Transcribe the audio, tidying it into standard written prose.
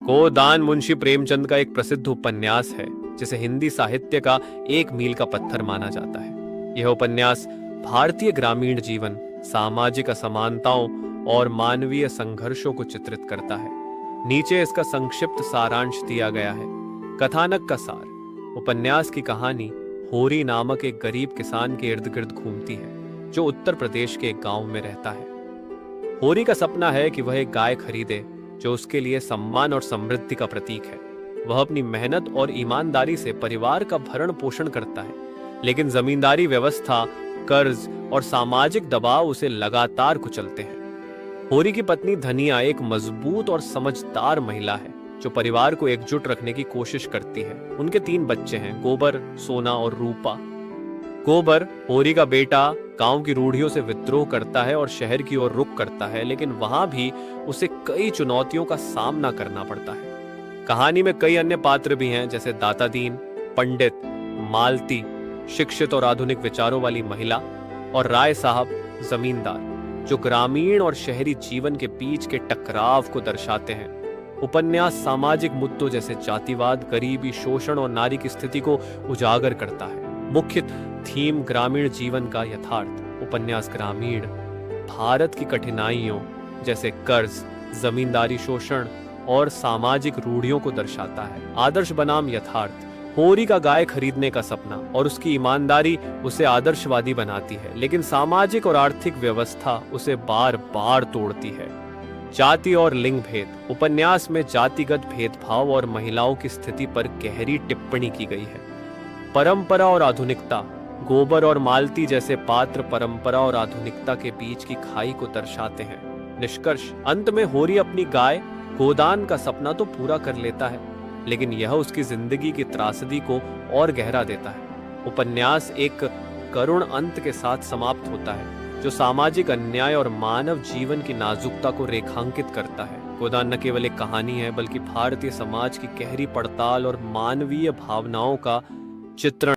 गोदान मुंशी प्रेमचंद का एक प्रसिद्ध उपन्यास है जिसे हिंदी साहित्य का एक मील का पत्थर माना जाता है। यह उपन्यास भारतीय ग्रामीण जीवन, सामाजिक असमानताओं और मानवीय संघर्षों को चित्रित करता है। नीचे इसका संक्षिप्त सारांश दिया गया है। कथानक का सार: उपन्यास की कहानी होरी नामक एक गरीब किसान के इर्द गिर्द घूमती है जो उत्तर प्रदेश के एक गांव में रहता है। होरी का सपना है कि वह एक गाय खरीदे जो उसके लिए सम्मान और समृद्धि का प्रतीक है। वह अपनी मेहनत और ईमानदारी से परिवार का भरण पोषण करता है, लेकिन जमींदारी व्यवस्था, कर्ज और सामाजिक दबाव उसे लगातार कुचलते हैं। होरी की पत्नी धनिया एक मजबूत और समझदार महिला है जो परिवार को एकजुट रखने की कोशिश करती है। उनके 3 बच्चे हैं, गोबर, सोना और रूपा। गोबर, होरी का बेटा, गांव की रूढ़ियों से विद्रोह करता है और शहर की ओर रुख करता है, लेकिन वहां भी उसे कई चुनौतियों का सामना करना पड़ता है। कहानी में कई अन्य पात्र भी हैं, जैसे दाता दीन, पंडित, मालती, शिक्षित और आधुनिक विचारों वाली महिला, और राय साहब, जमींदार, जो ग्रामीण और शहरी जीवन के बीच के टकराव को दर्शाते हैं। उपन्यास सामाजिक मुद्दों जैसे जातिवाद, गरीबी, शोषण और नारी की स्थिति को उजागर करता है। मुख्य थीम ग्रामीण जीवन का यथार्थ। उपन्यास ग्रामीण भारत की कठिनाइयों जैसे कर्ज, जमींदारी शोषण और सामाजिक रूढ़ियों को दर्शाता है। आदर्श बनाम यथार्थ: होरी का गाय खरीदने का सपना और उसकी ईमानदारी उसे आदर्शवादी बनाती है, लेकिन सामाजिक और आर्थिक व्यवस्था उसे बार बार तोड़ती है। जाति और लिंग भेद: उपन्यास में जातिगत भेदभाव और महिलाओं की स्थिति पर गहरी टिप्पणी की गई है। परंपरा और आधुनिकता: गोबर और मालती जैसे पात्र परंपरा और आधुनिकता के बीच की खाई को दर्शाते हैं। निष्कर्ष: अंत में होरी अपनी गाय गोदान का सपना तो पूरा कर लेता है, लेकिन यह उसकी जिंदगी की त्रासदी को और गहरा देता है। उपन्यास एक करुण अंत के साथ समाप्त होता है जो सामाजिक अन्याय और मानव जीवन की नाजुकता को रेखांकित करता है। गोदान न केवल एक कहानी है, बल्कि भारतीय समाज की गहरी पड़ताल और मानवीय भावनाओं का चित्रण